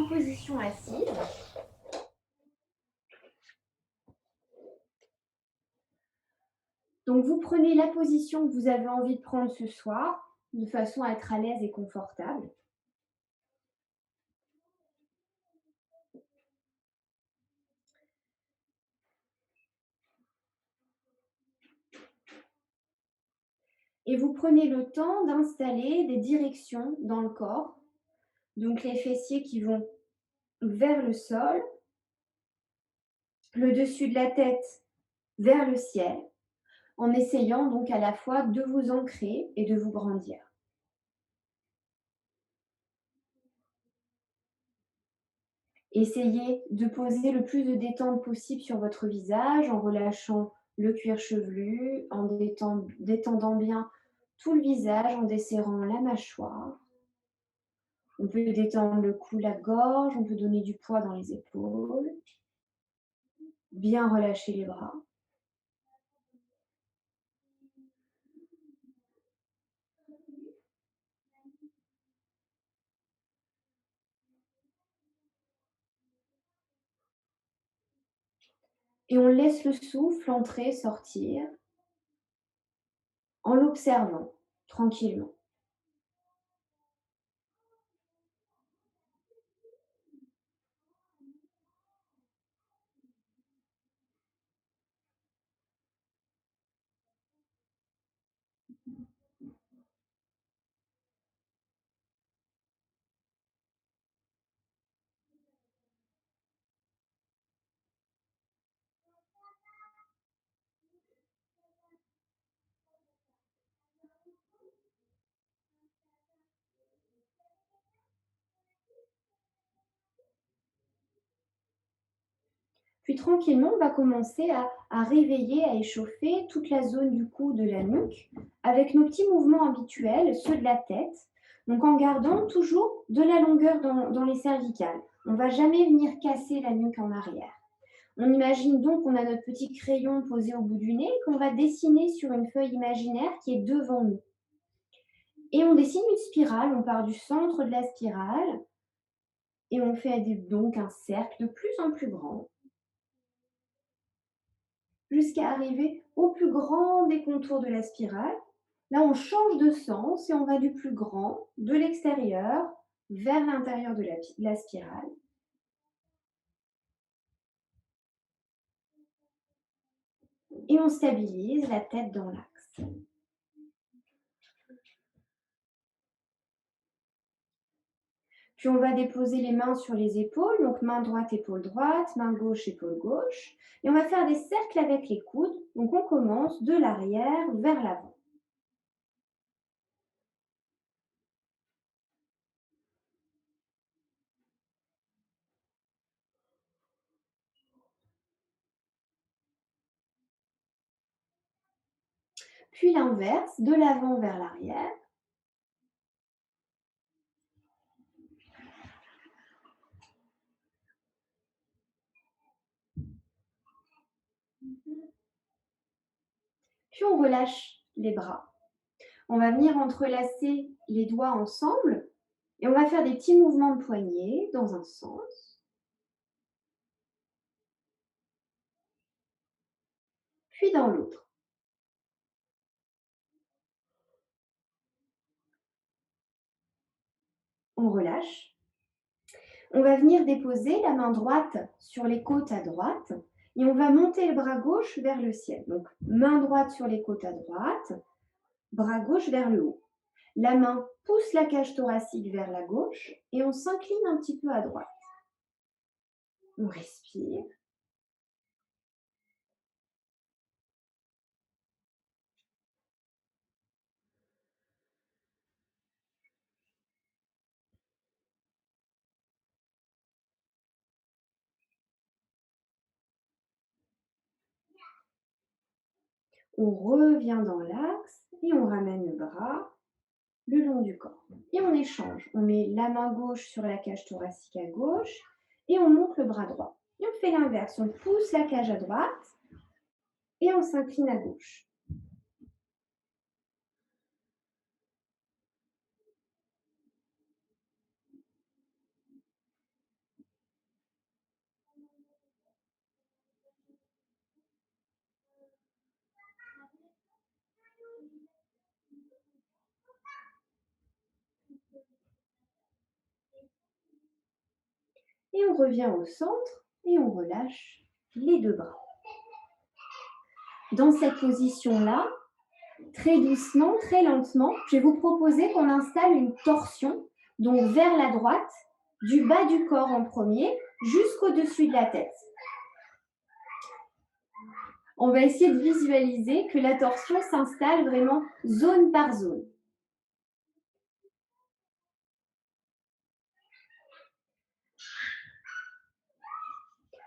en position assise. Donc, vous prenez la position que vous avez envie de prendre ce soir, de façon à être à l'aise et confortable. Et vous prenez le temps d'installer des directions dans le corps. Donc, les fessiers qui vont vers le sol, le dessus de la tête vers le ciel, en essayant donc à la fois de vous ancrer et de vous grandir. Essayez de poser le plus de détente possible sur votre visage en relâchant le cuir chevelu, en détendant bien tout le visage, en desserrant la mâchoire. On peut détendre le cou, la gorge, on peut donner du poids dans les épaules. Bien relâcher les bras. Et on laisse le souffle entrer, sortir, en l'observant tranquillement. Puis tranquillement, on va commencer à réveiller, à échauffer toute la zone du cou, de la nuque, avec nos petits mouvements habituels, ceux de la tête. Donc en gardant toujours de la longueur dans les cervicales. On ne va jamais venir casser la nuque en arrière. On imagine donc qu'on a notre petit crayon posé au bout du nez, qu'on va dessiner sur une feuille imaginaire qui est devant nous. Et on dessine une spirale, on part du centre de la spirale et on fait donc un cercle de plus en plus grand jusqu'à arriver au plus grand des contours de la spirale. Là, on change de sens et on va du plus grand, de l'extérieur, vers l'intérieur de la spirale. Et on stabilise la tête dans l'axe. Puis on va déposer les mains sur les épaules, donc main droite, épaule droite, main gauche, épaule gauche. Et on va faire des cercles avec les coudes. Donc on commence de l'arrière vers l'avant. Puis l'inverse, de l'avant vers l'arrière. Puis on relâche les bras. On va venir entrelacer les doigts ensemble et on va faire des petits mouvements de poignet dans un sens, puis dans l'autre. On relâche. On va venir déposer la main droite sur les côtes à droite et on va monter le bras gauche vers le ciel. Donc, main droite sur les côtes à droite, bras gauche vers le haut. La main pousse la cage thoracique vers la gauche et on s'incline un petit peu à droite. On respire. On revient dans l'axe et on ramène le bras le long du corps. Et on échange. On met la main gauche sur la cage thoracique à gauche et on monte le bras droit. Et on fait l'inverse. On pousse la cage à droite et on s'incline à gauche. Et on revient au centre et on relâche les deux bras. Dans cette position-là, très doucement, très lentement, je vais vous proposer qu'on installe une torsion, donc vers la droite, du bas du corps en premier, jusqu'au-dessus de la tête. On va essayer de visualiser que la torsion s'installe vraiment zone par zone.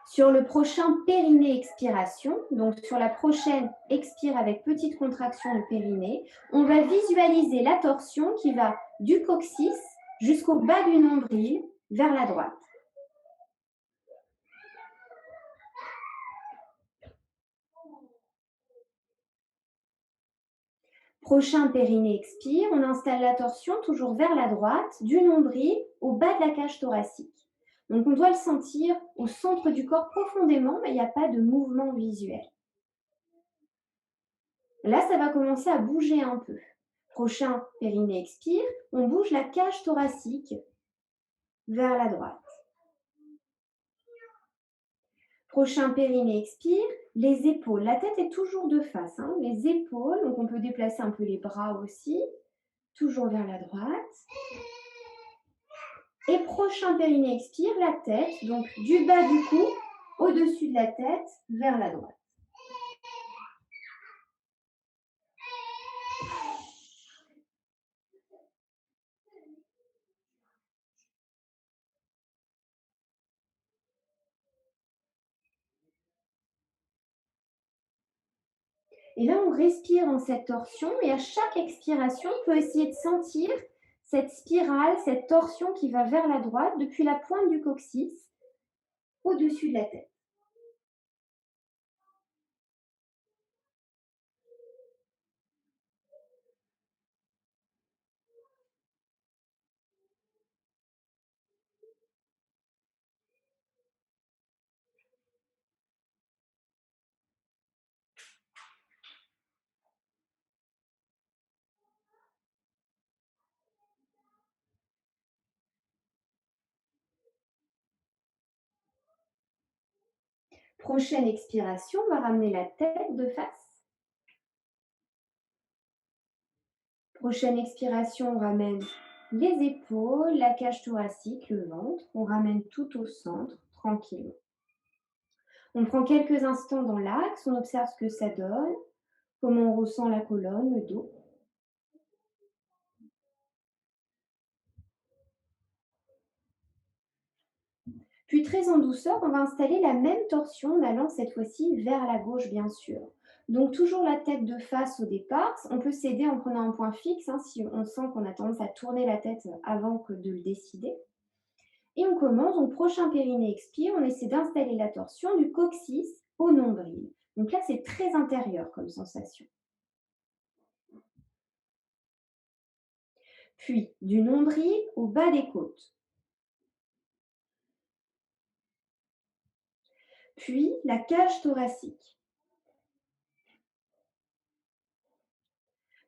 Sur le prochain périnée expiration, donc sur la prochaine expire avec petite contraction du périnée, on va visualiser la torsion qui va du coccyx jusqu'au bas du nombril vers la droite. Prochain périnée expire, on installe la torsion toujours vers la droite, du nombril au bas de la cage thoracique. Donc on doit le sentir au centre du corps profondément, mais il n'y a pas de mouvement visuel. Là, ça va commencer à bouger un peu. Prochain périnée expire, on bouge la cage thoracique vers la droite. Prochain périnée expire, les épaules. La tête est toujours de face. Les épaules, donc on peut déplacer un peu les bras aussi, toujours vers la droite. Et prochain périnée expire, la tête, donc du bas du cou, au-dessus de la tête, vers la droite. Et là, on respire dans cette torsion et à chaque expiration, on peut essayer de sentir cette spirale, cette torsion qui va vers la droite depuis la pointe du coccyx au-dessus de la tête. Prochaine expiration, on va ramener la tête de face. Prochaine expiration, on ramène les épaules, la cage thoracique, le ventre. On ramène tout au centre, tranquillement. On prend quelques instants dans l'axe, on observe ce que ça donne, comment on ressent la colonne, le dos. Puis très en douceur, on va installer la même torsion en allant cette fois-ci vers la gauche, bien sûr. Donc toujours la tête de face au départ. On peut s'aider en prenant un point fixe si on sent qu'on a tendance à tourner la tête avant que de le décider. Et on commence, donc prochain périnée expire, on essaie d'installer la torsion du coccyx au nombril. Donc là, c'est très intérieur comme sensation. Puis du nombril au bas des côtes. Puis la cage thoracique.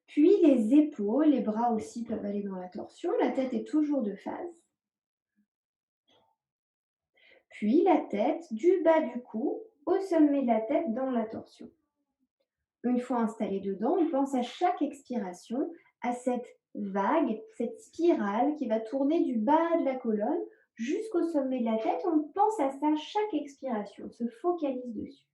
Puis les épaules, les bras aussi peuvent aller dans la torsion, la tête est toujours de face. Puis la tête du bas du cou au sommet de la tête dans la torsion. Une fois installé dedans, on pense à chaque expiration à cette vague, cette spirale qui va tourner du bas de la colonne jusqu'au sommet de la tête. On pense à ça chaque expiration, on se focalise dessus.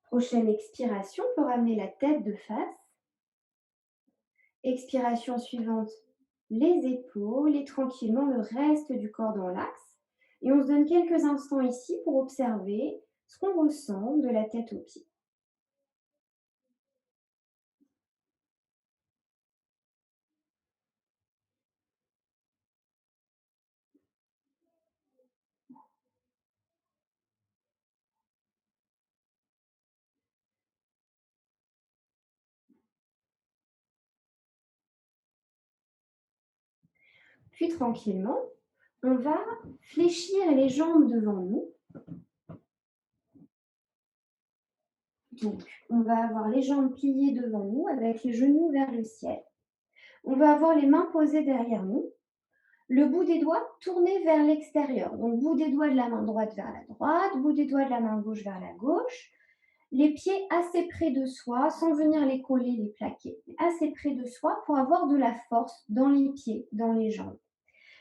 Prochaine expiration peut ramener la tête de face. Expiration suivante, les épaules et tranquillement le reste du corps dans l'axe. Et on se donne quelques instants ici pour observer ce qu'on ressent de la tête aux pieds. Puis tranquillement, on va fléchir les jambes devant nous. Donc, on va avoir les jambes pliées devant nous avec les genoux vers le ciel. On va avoir les mains posées derrière nous. Le bout des doigts tourné vers l'extérieur. Donc, bout des doigts de la main droite vers la droite, bout des doigts de la main gauche vers la gauche. Les pieds assez près de soi, sans venir les coller, les plaquer. Assez près de soi pour avoir de la force dans les pieds, dans les jambes.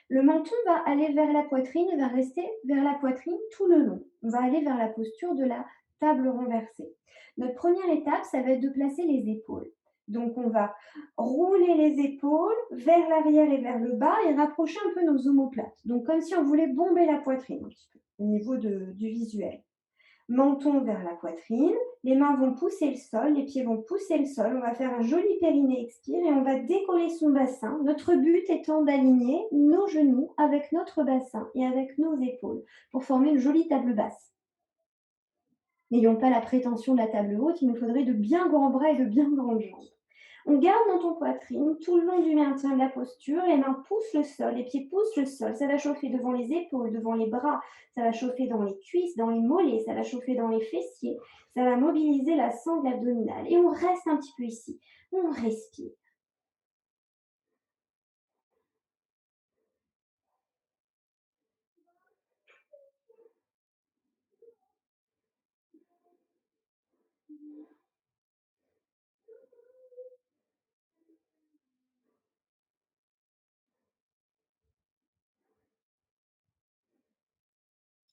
Le menton va aller vers la poitrine et va rester vers la poitrine tout le long. On va aller vers la posture de la table renversée. Notre première étape, ça va être de placer les épaules. Donc on va rouler les épaules vers l'arrière et vers le bas et rapprocher un peu nos omoplates. Donc comme si on voulait bomber la poitrine un petit peu au niveau du visuel. Menton vers la poitrine, les mains vont pousser le sol, les pieds vont pousser le sol. On va faire un joli périnée expire et on va décoller son bassin. Notre but étant d'aligner nos genoux avec notre bassin et avec nos épaules pour former une jolie table basse. N'ayons pas la prétention de la table haute, il nous faudrait de bien grands bras et de bien grandes jambes. On garde dans ton poitrine tout le long du maintien de la posture. Les mains poussent le sol, les pieds poussent le sol. Ça va chauffer devant les épaules, devant les bras. Ça va chauffer dans les cuisses, dans les mollets. Ça va chauffer dans les fessiers. Ça va mobiliser la sangle abdominale. Et on reste un petit peu ici. On respire.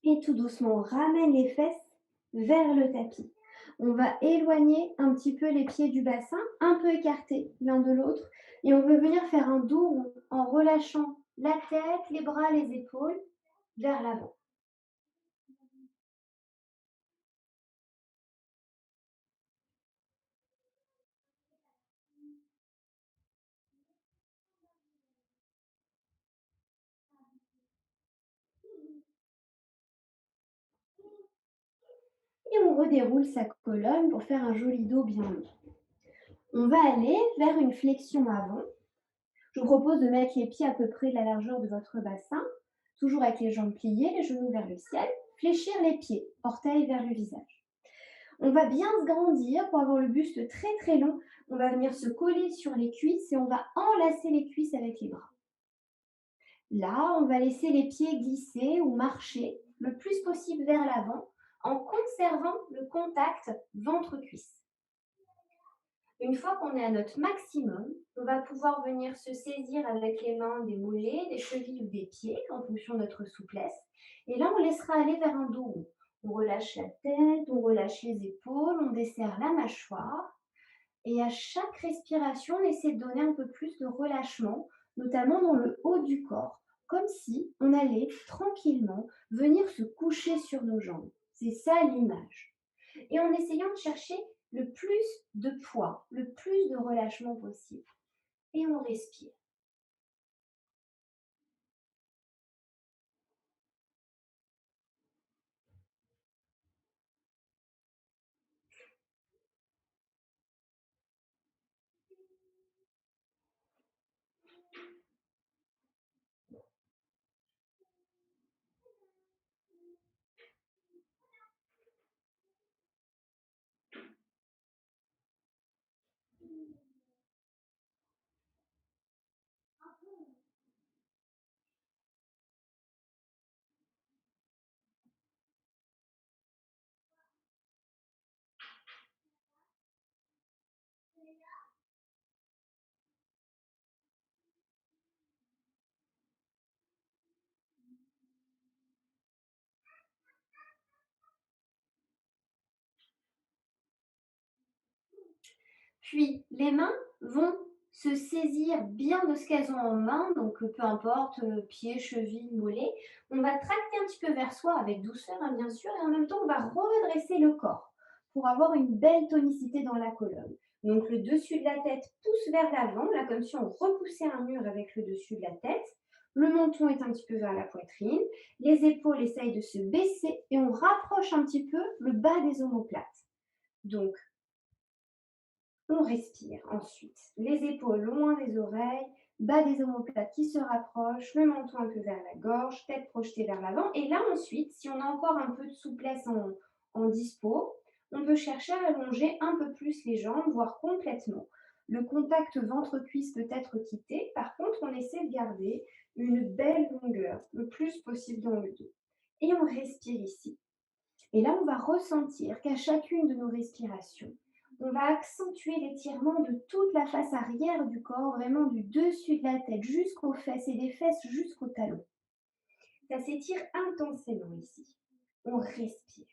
Et tout doucement, on ramène les fesses vers le tapis. On va éloigner un petit peu les pieds du bassin, un peu écartés l'un de l'autre. Et on veut venir faire un dos rond en relâchant la tête, les bras, les épaules vers l'avant. Et on redéroule sa colonne pour faire un joli dos bien long. On va aller vers une flexion avant. Je vous propose de mettre les pieds à peu près de la largeur de votre bassin, toujours avec les jambes pliées, les genoux vers le ciel, fléchir les pieds, orteils vers le visage. On va bien se grandir pour avoir le buste très très long. On va venir se coller sur les cuisses et on va enlacer les cuisses avec les bras. Là, on va laisser les pieds glisser ou marcher le plus possible vers l'avant en conservant le contact ventre-cuisse. Une fois qu'on est à notre maximum, on va pouvoir venir se saisir avec les mains des mollets, des chevilles ou des pieds en fonction de notre souplesse. Et là, on laissera aller vers un dos rond. On relâche la tête, on relâche les épaules, on desserre la mâchoire. Et à chaque respiration, on essaie de donner un peu plus de relâchement, notamment dans le haut du corps, comme si on allait tranquillement venir se coucher sur nos jambes. C'est ça l'image. Et en essayant de chercher le plus de poids, le plus de relâchement possible. Et on respire. Puis les mains vont se saisir bien de ce qu'elles ont en main, donc peu importe, pieds, chevilles, mollets. On va tracter un petit peu vers soi avec douceur, hein, bien sûr, et en même temps, on va redresser le corps pour avoir une belle tonicité dans la colonne. Donc le dessus de la tête pousse vers l'avant, là comme si on repoussait un mur avec le dessus de la tête. Le menton est un petit peu vers la poitrine, les épaules essayent de se baisser et on rapproche un petit peu le bas des omoplates. Donc on respire ensuite. Les épaules loin des oreilles, bas des omoplates qui se rapprochent, le menton un peu vers la gorge, tête projetée vers l'avant. Et là ensuite, si on a encore un peu de souplesse en dispo, on peut chercher à allonger un peu plus les jambes, voire complètement. Le contact ventre-cuisse peut être quitté. Par contre, on essaie de garder une belle longueur, le plus possible dans le dos. Et on respire ici. Et là, on va ressentir qu'à chacune de nos respirations, on va accentuer l'étirement de toute la face arrière du corps, vraiment du dessus de la tête jusqu'aux fesses et des fesses jusqu'aux talons. Ça s'étire intensément ici. On respire.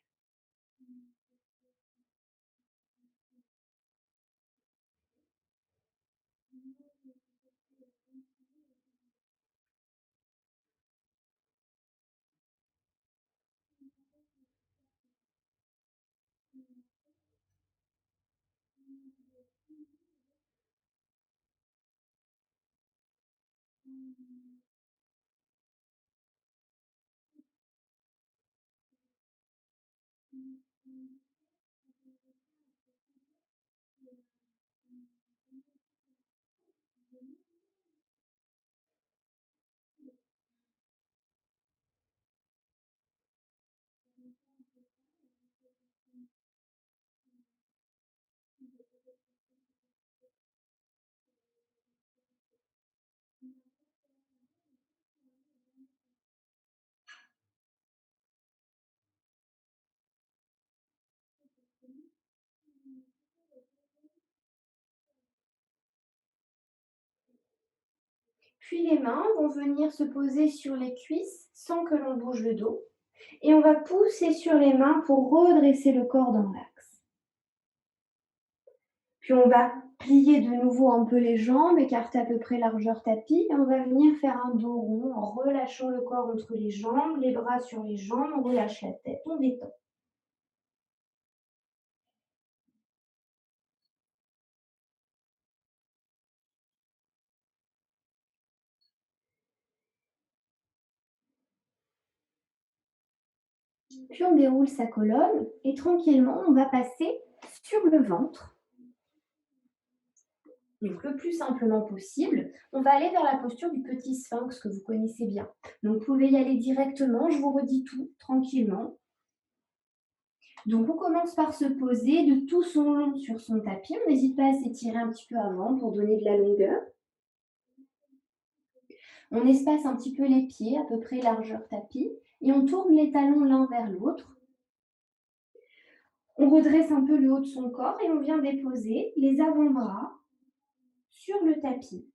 Puis les mains vont venir se poser sur les cuisses sans que l'on bouge le dos. Et on va pousser sur les mains pour redresser le corps dans l'axe. Puis on va plier de nouveau un peu les jambes, écarter à peu près largeur tapis, et on va venir faire un dos rond en relâchant le corps entre les jambes, les bras sur les jambes, on relâche la tête, on détend. Puis on déroule sa colonne et tranquillement, on va passer sur le ventre. Donc le plus simplement possible, on va aller vers la posture du petit sphinx que vous connaissez bien. Donc vous pouvez y aller directement, je vous redis tout tranquillement. Donc, on commence par se poser de tout son long sur son tapis. On n'hésite pas à s'étirer un petit peu avant pour donner de la longueur. On espace un petit peu les pieds, à peu près largeur tapis, et on tourne les talons l'un vers l'autre. On redresse un peu le haut de son corps et on vient déposer les avant-bras sur le tapis.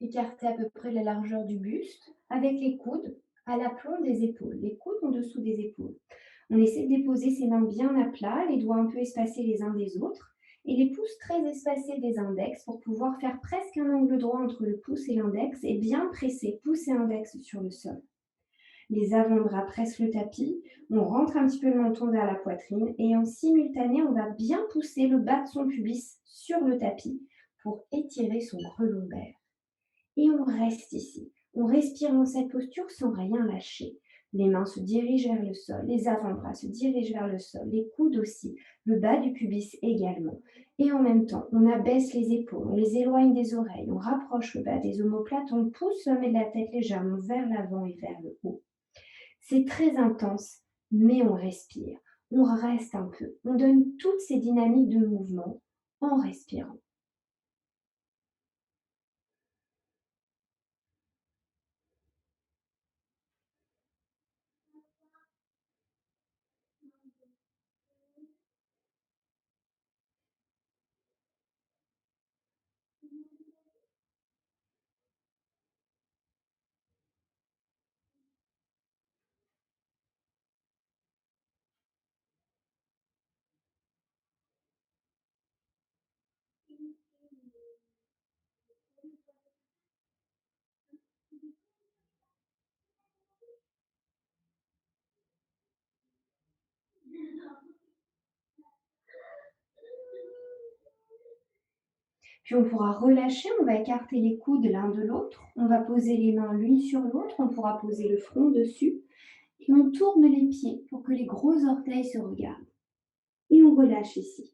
Écarter à peu près la largeur du buste, avec les coudes à l'aplomb des épaules, les coudes en dessous des épaules. On essaie de déposer ses mains bien à plat, les doigts un peu espacés les uns des autres, et les pouces très espacés des index pour pouvoir faire presque un angle droit entre le pouce et l'index et bien presser pouce et index sur le sol. Les avant-bras pressent le tapis, on rentre un petit peu le menton vers la poitrine et en simultané, on va bien pousser le bas de son pubis sur le tapis pour étirer son creux lombaire. Et on reste ici. On respire dans cette posture sans rien lâcher. Les mains se dirigent vers le sol, les avant-bras se dirigent vers le sol, les coudes aussi, le bas du pubis également. Et en même temps, on abaisse les épaules, on les éloigne des oreilles, on rapproche le bas des omoplates, on pousse le sommet de la tête légèrement vers l'avant et vers le haut. C'est très intense, mais on respire. On reste un peu. On donne toutes ces dynamiques de mouvement en respirant. Puis on pourra relâcher, on va écarter les coudes l'un de l'autre, on va poser les mains l'une sur l'autre, on pourra poser le front dessus et on tourne les pieds pour que les gros orteils se regardent. Et on relâche ici.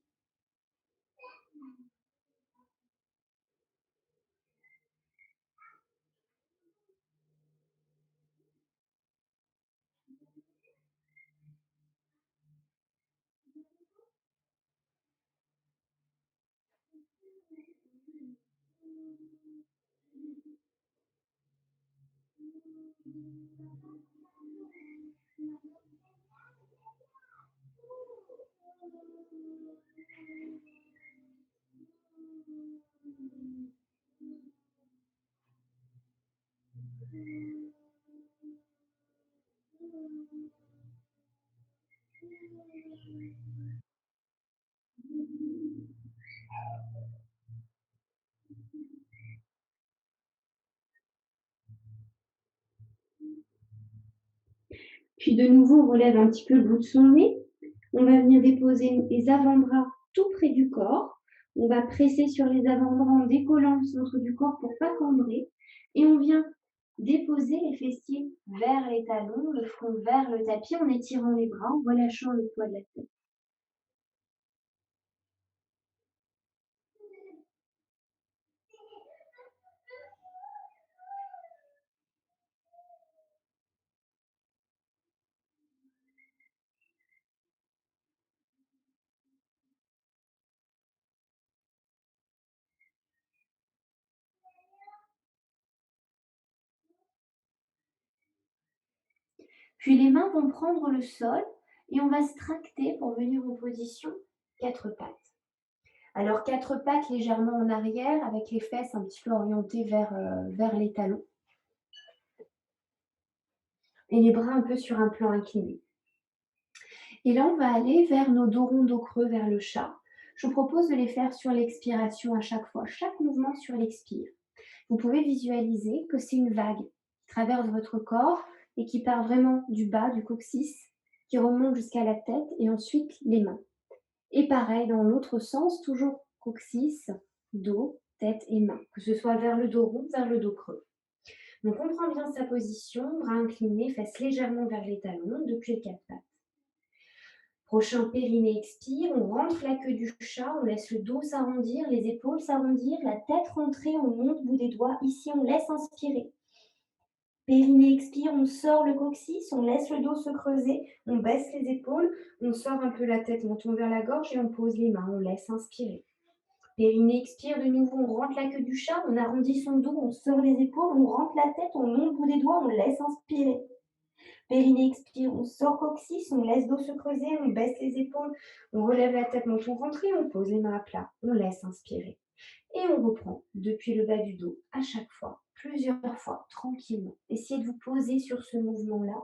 Puis de nouveau, on relève un petit peu le bout de son nez. On va venir déposer les avant-bras tout près du corps. On va presser sur les avant-bras en décollant le centre du corps pour pas cambrer. Et on vient déposer les fessiers vers les talons, le front vers le tapis en étirant les bras, en relâchant le poids de la tête. Puis les mains vont prendre le sol et on va se tracter pour venir en position quatre pattes. Alors quatre pattes légèrement en arrière avec les fesses un petit peu orientées vers les talons et les bras un peu sur un plan incliné. Et là, on va aller vers nos dos ronds, dos creux, vers le chat. Je vous propose de les faire sur l'expiration à chaque fois, chaque mouvement sur l'expire. Vous pouvez visualiser que c'est une vague qui traverse votre corps et qui part vraiment du bas, du coccyx, qui remonte jusqu'à la tête et ensuite les mains. Et pareil dans l'autre sens, toujours coccyx, dos, tête et mains, que ce soit vers le dos rond, vers le dos creux. Donc on prend bien sa position, bras inclinés, fesses légèrement vers les talons, depuis les quatre pattes. Prochain périnée expire, on rentre la queue du chat, on laisse le dos s'arrondir, les épaules s'arrondir, la tête rentrer, on monte bout des doigts. Ici, on laisse inspirer. Périnée expire, on sort le coccyx, on laisse le dos se creuser, on baisse les épaules, on sort un peu la tête, on tourne vers la gorge et on pose les mains, on laisse inspirer. Périnée expire, de nouveau, on rentre la queue du chat, on arrondit son dos, on sort les épaules, on rentre la tête, on monte bout des doigts, on laisse inspirer. Périnée expire, on sort coccyx, on laisse dos se creuser, on baisse les épaules, on relève la tête, menton rentré, on pose les mains à plat, on laisse inspirer. Et on reprend depuis le bas du dos à chaque fois, plusieurs fois, tranquillement. Essayez de vous poser sur ce mouvement-là.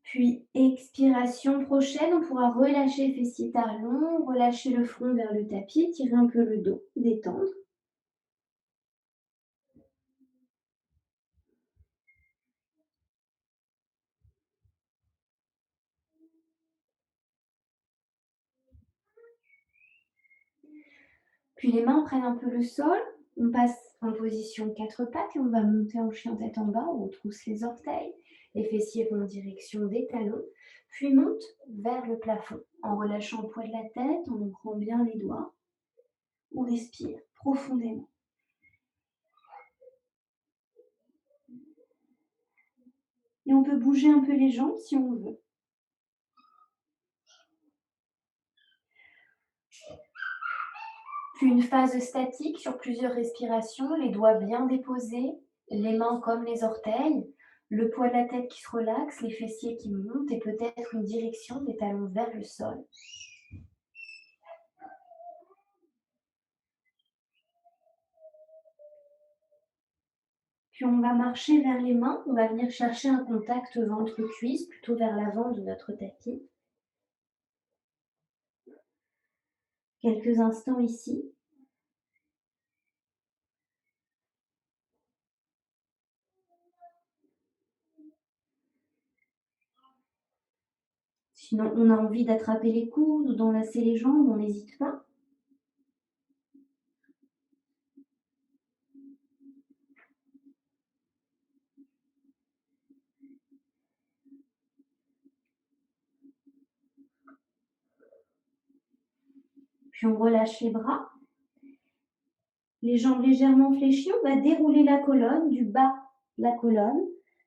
Puis expiration prochaine, on pourra relâcher fessiers talons, relâcher le front vers le tapis, tirer un peu le dos, détendre. Puis les mains prennent un peu le sol, on passe en position quatre pattes et on va monter en chien tête en bas, on retrousse les orteils, les fessiers vont en direction des talons, puis monte vers le plafond en relâchant le poids de la tête, en ouvrant bien les doigts. On respire profondément. Et on peut bouger un peu les jambes si on veut. Puis une phase statique sur plusieurs respirations, les doigts bien déposés, les mains comme les orteils, le poids de la tête qui se relaxe, les fessiers qui montent et peut-être une direction des talons vers le sol. Puis on va marcher vers les mains, on va venir chercher un contact ventre-cuisse, plutôt vers l'avant de notre tapis. Quelques instants ici. Sinon, on a envie d'attraper les coudes ou d'enlacer les jambes, on n'hésite pas. Puis on relâche les bras. Les jambes légèrement fléchies, on va dérouler la colonne du bas de la colonne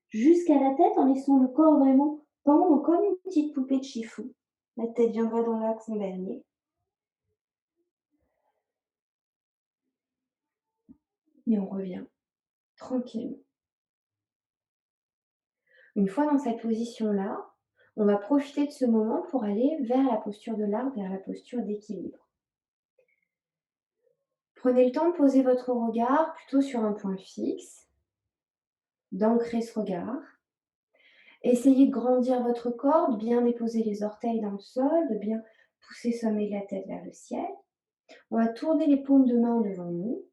jusqu'à la tête en laissant le corps vraiment pendre comme une petite poupée de chiffon. La tête viendra dans l'axe en dernier. Et on revient tranquillement. Une fois dans cette position-là, on va profiter de ce moment pour aller vers la posture de l'arbre, vers la posture d'équilibre. Prenez le temps de poser votre regard plutôt sur un point fixe, d'ancrer ce regard. Essayez de grandir votre corps, de bien déposer les orteils dans le sol, de bien pousser le sommet de la tête vers le ciel. On va tourner les paumes de main devant nous.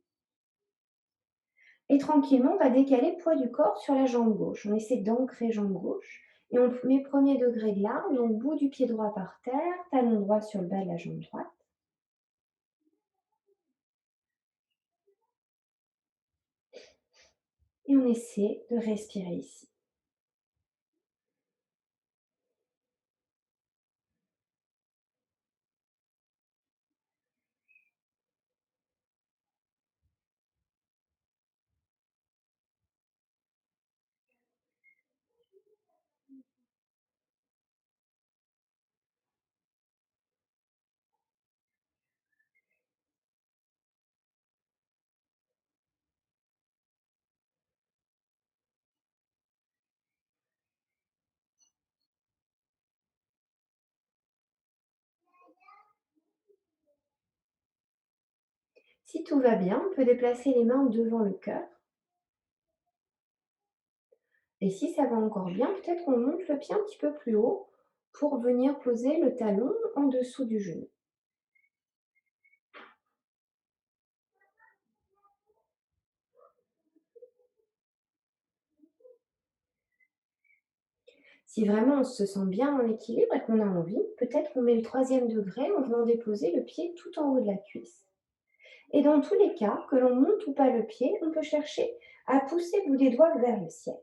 Et tranquillement, on va décaler le poids du corps sur la jambe gauche. On essaie d'ancrer jambe gauche. Et on met premier degré de l'arbre, donc bout du pied droit par terre, talon droit sur le bas de la jambe droite. Et on essaie de respirer ici. Si tout va bien, on peut déplacer les mains devant le cœur. Et si ça va encore bien, peut-être qu'on monte le pied un petit peu plus haut pour venir poser le talon en dessous du genou. Si vraiment on se sent bien en équilibre et qu'on a envie, peut-être qu'on met le troisième degré en venant déposer le pied tout en haut de la cuisse. Et dans tous les cas, que l'on monte ou pas le pied, on peut chercher à pousser le bout des doigts vers le ciel.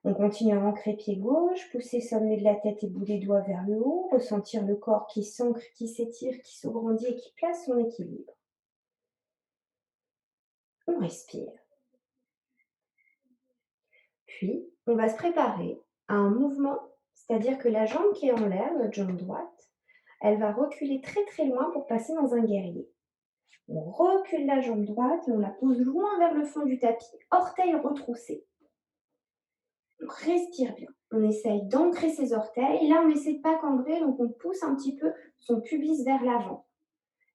On continue à ancrer pied gauche, pousser sommet de la tête et bout des doigts vers le haut, ressentir le corps qui s'ancre, qui s'étire, qui s'agrandit et qui place son équilibre. On respire. Puis, on va se préparer à un mouvement, c'est-à-dire que la jambe qui est en l'air, notre jambe droite, elle va reculer très très loin pour passer dans un guerrier. On recule la jambe droite et on la pose loin vers le fond du tapis, orteils retroussés. On respire bien. On essaye d'ancrer ses orteils. Et là, on n'essaie pas cambrer, donc on pousse un petit peu son pubis vers l'avant.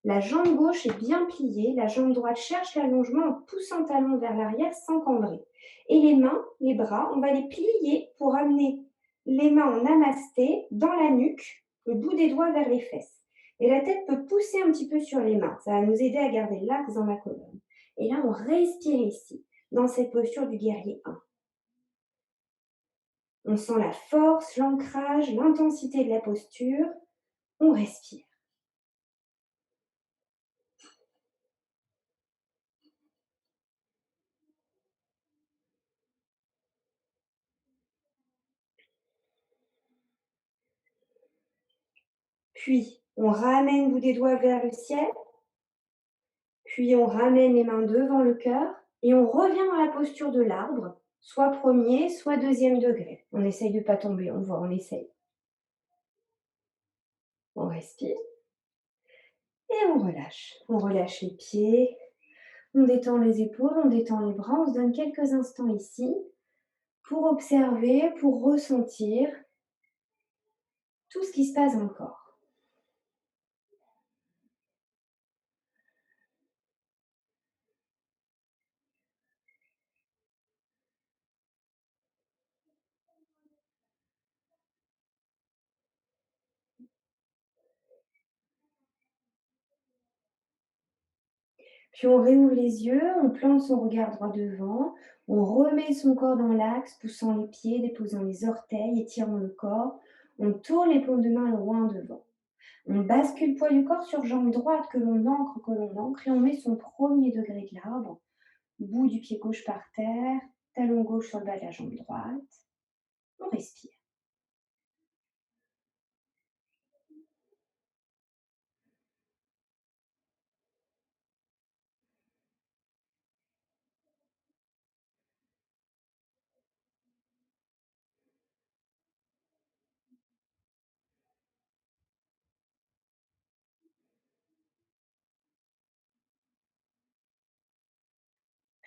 La jambe gauche est bien pliée, la jambe droite cherche l'allongement en poussant le talon vers l'arrière sans cambrer. Et les mains, les bras, on va les plier pour amener les mains en namasté dans la nuque, le bout des doigts vers les fesses. Et la tête peut pousser un petit peu sur les mains. Ça va nous aider à garder l'axe dans la colonne. Et là, on respire ici, dans cette posture du guerrier 1. On sent la force, l'ancrage, l'intensité de la posture. On respire. Puis, on ramène le bout des doigts vers le ciel. Puis, on ramène les mains devant le cœur et on revient dans la posture de l'arbre soit premier, soit deuxième degré. On essaye de pas tomber, on voit, on essaye. On respire et on relâche. On relâche les pieds, on détend les épaules, on détend les bras, on se donne quelques instants ici pour observer, pour ressentir tout ce qui se passe dans le corps. Puis on réouvre les yeux, on plante son regard droit devant, on remet son corps dans l'axe, poussant les pieds, déposant les orteils, étirant le corps. On tourne les paumes de main loin devant. On bascule le poids du corps sur jambe droite que l'on ancre et on met son premier degré de l'arbre. Bout du pied gauche par terre, talon gauche sur le bas de la jambe droite. On respire.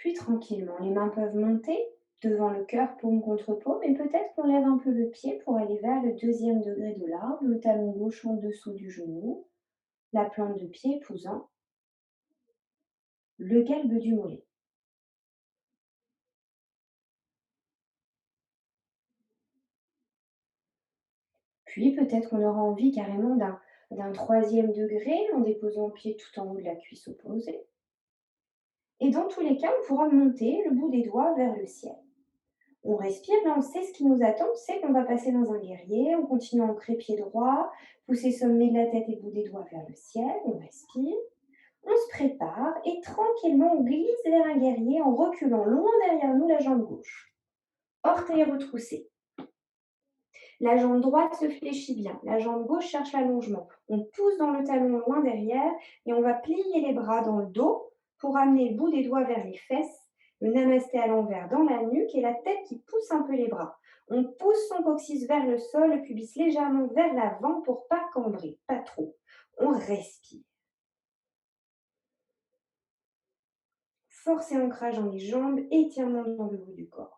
Puis tranquillement, les mains peuvent monter devant le cœur, paume contre paume, et peut-être qu'on lève un peu le pied pour aller vers le deuxième degré de l'arbre, le talon gauche en dessous du genou, la plante de pied épousant le galbe du mollet. Puis peut-être qu'on aura envie carrément d'un troisième degré en déposant le pied tout en haut de la cuisse opposée. Et dans tous les cas, on pourra monter le bout des doigts vers le ciel. On respire, là on sait ce qui nous attend, on sait qu'on va passer dans un guerrier, on continue à ancrer pied droit, pousser sommet de la tête et bout des doigts vers le ciel, on respire, on se prépare et tranquillement on glisse vers un guerrier en reculant loin derrière nous la jambe gauche. Orteils retroussés. La jambe droite se fléchit bien, la jambe gauche cherche l'allongement. On pousse dans le talon loin derrière et on va plier les bras dans le dos pour amener le bout des doigts vers les fesses, le namasté à l'envers dans la nuque et la tête qui pousse un peu les bras. On pousse son coccyx vers le sol, le pubis légèrement vers l'avant pour pas cambrer, pas trop. On respire. Force et ancrage dans les jambes, étirement dans le haut du corps.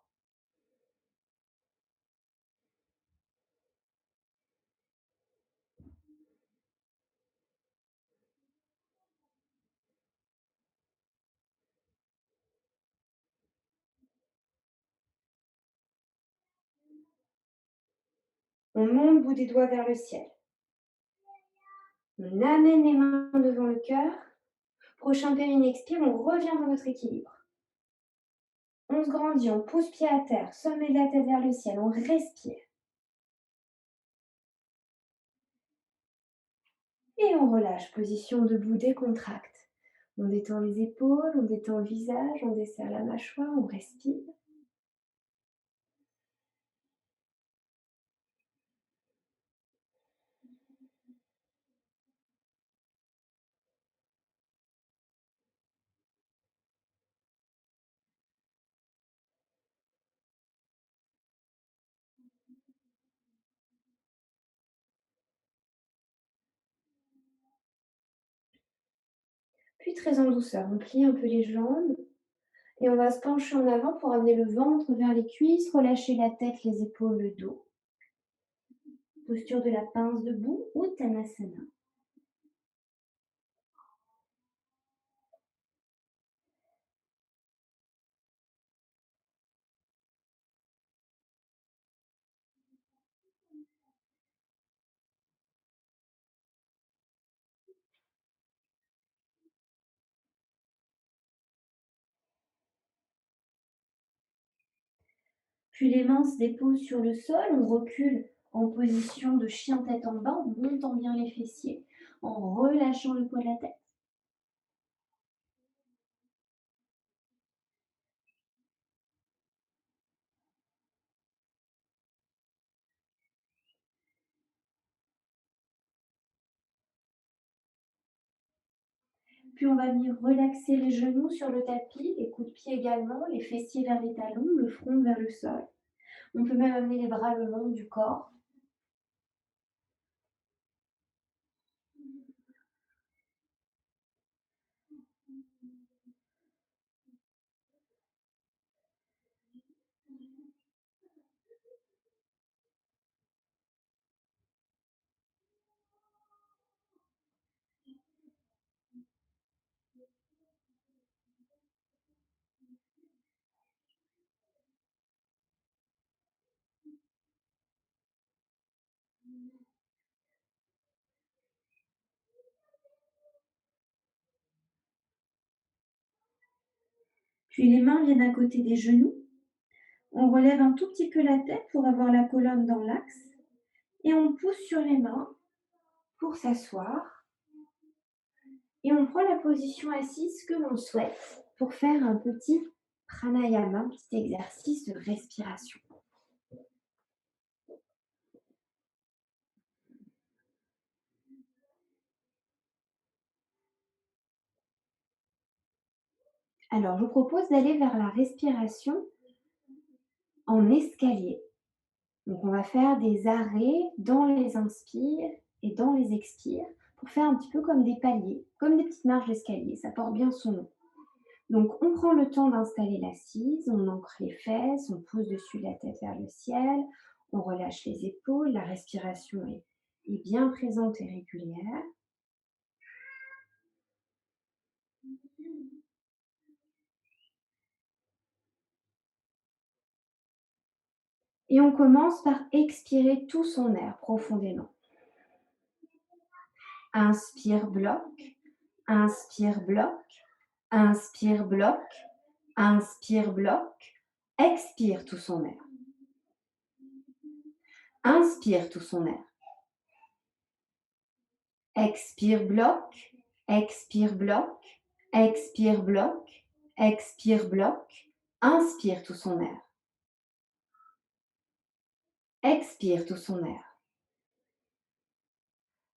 On monte le bout des doigts vers le ciel. On amène les mains devant le cœur. Prochain périnée expire, on revient dans notre équilibre. On se grandit, on pousse pied à terre, sommet de la tête vers le ciel, on respire. Et on relâche, position debout décontracte. On détend les épaules, on détend le visage, on desserre la mâchoire, on respire. Puis très en douceur, on plie un peu les jambes et on va se pencher en avant pour amener le ventre vers les cuisses, relâcher la tête, les épaules, le dos. Posture de la pince debout, Uttanasana. Puis les mains se déposent sur le sol, on recule en position de chien tête en bas, en montant bien les fessiers, en relâchant le poids de la tête. Puis on va venir relaxer les genoux sur le tapis, les coups de pied également, les fessiers vers les talons, le front vers le sol. On peut même amener les bras le long du corps. Puis les mains viennent à côté des genoux. On relève un tout petit peu la tête pour avoir la colonne dans l'axe. Et on pousse sur les mains pour s'asseoir. Et on prend la position assise que l'on souhaite pour faire un petit pranayama, un petit exercice de respiration. Alors, je vous propose d'aller vers la respiration en escalier. Donc, on va faire des arrêts dans les inspires et dans les expires pour faire un petit peu comme des paliers, comme des petites marches d'escalier. Ça porte bien son nom. Donc, on prend le temps d'installer l'assise, on ancre les fesses, on pose dessus la tête vers le ciel, on relâche les épaules, la respiration est bien présente et régulière. Et on commence par expirer tout son air profondément. Inspire, bloc, inspire, bloc, inspire, bloc, inspire, bloc, expire tout son air. Inspire tout son air. Expire, bloc, expire, bloc, expire, bloc, expire, bloc, inspire tout son air. Expire tout son air.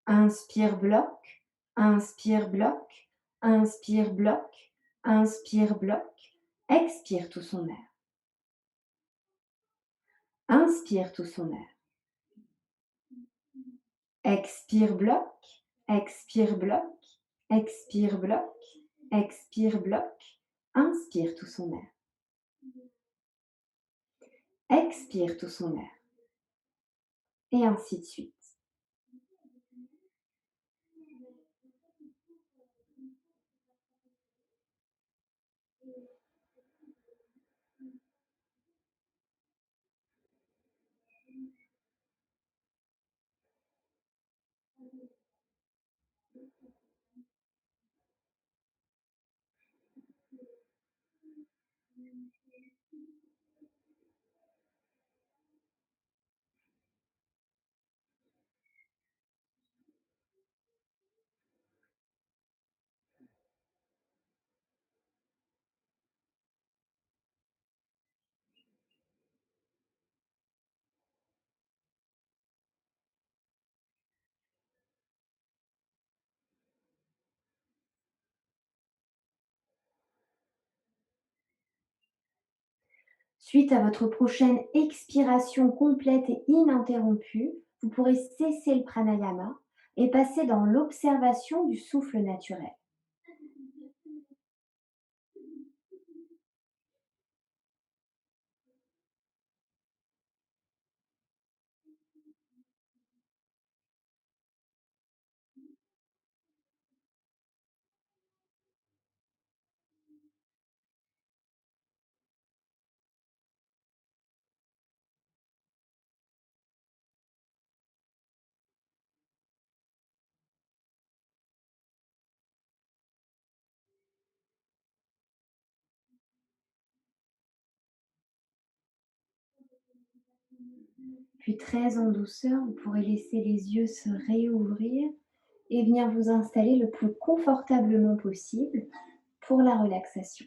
Inspire, bloc, inspire, bloc, inspire, bloc, inspire, bloc, expire tout son air. Inspire tout son air. Expire, bloc, expire, bloc, expire, bloc, expire, bloc, inspire tout son air. Expire tout son air. Et ainsi de suite. Suite à votre prochaine expiration complète et ininterrompue, vous pourrez cesser le pranayama et passer dans l'observation du souffle naturel. Puis très en douceur, vous pourrez laisser les yeux se réouvrir et venir vous installer le plus confortablement possible pour la relaxation.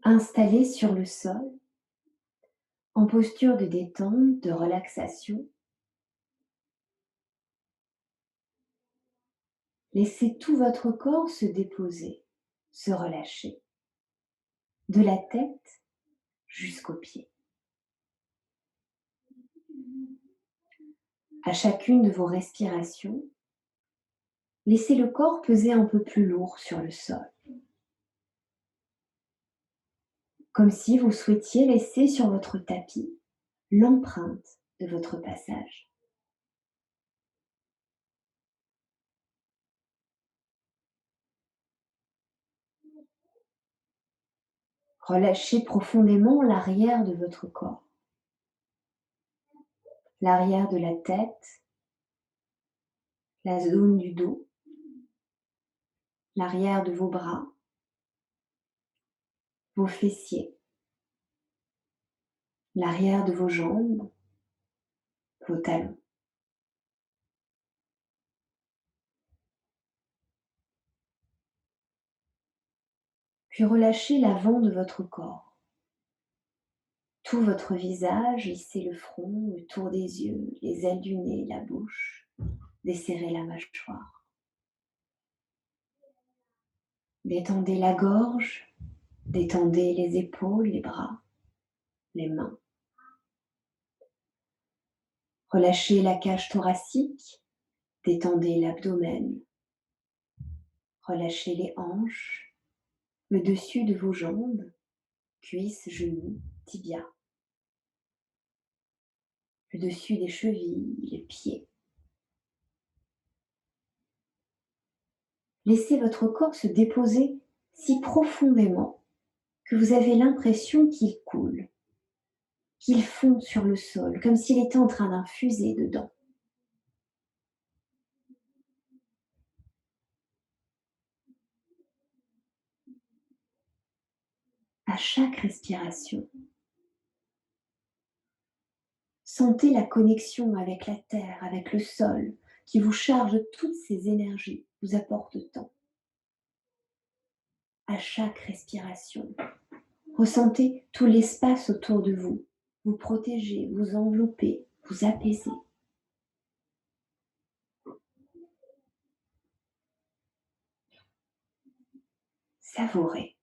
Installé sur le sol, en posture de détente, de relaxation, laissez tout votre corps se déposer, se relâcher, de la tête jusqu'aux pieds. À chacune de vos respirations, laissez le corps peser un peu plus lourd sur le sol, comme si vous souhaitiez laisser sur votre tapis l'empreinte de votre passage. Relâchez profondément l'arrière de votre corps, l'arrière de la tête, la zone du dos, l'arrière de vos bras, vos fessiers, l'arrière de vos jambes, vos talons. Puis relâchez l'avant de votre corps, tout votre visage, lissez le front, le tour des yeux, les ailes du nez, la bouche, desserrez la mâchoire. Détendez la gorge, détendez les épaules, les bras, les mains. Relâchez la cage thoracique, détendez l'abdomen. Relâchez les hanches, le dessus de vos jambes, cuisses, genoux, tibias. Le dessus des chevilles, les pieds. Laissez votre corps se déposer si profondément que vous avez l'impression qu'il coule, qu'il fond sur le sol, comme s'il était en train d'infuser dedans. À chaque respiration, sentez la connexion avec la terre, avec le sol, qui vous charge toutes ces énergies, vous apporte tant. À chaque respiration, ressentez tout l'espace autour de vous, vous protéger, vous envelopper, vous apaiser. Savourez.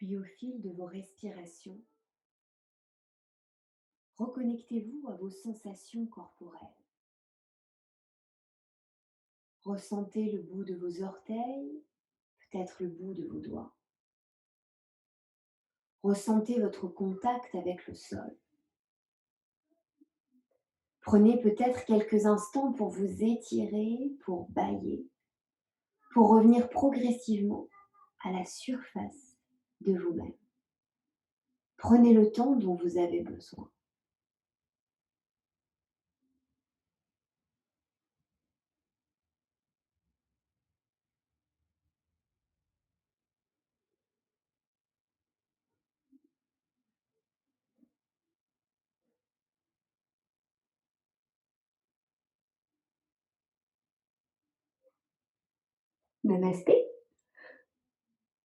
puis au fil de vos respirations, reconnectez-vous à vos sensations corporelles. Ressentez le bout de vos orteils, peut-être le bout de vos doigts. Ressentez votre contact avec le sol. Prenez peut-être quelques instants pour vous étirer, pour bâiller, pour revenir progressivement à la surface de vous-même. Prenez le temps dont vous avez besoin. Namasté.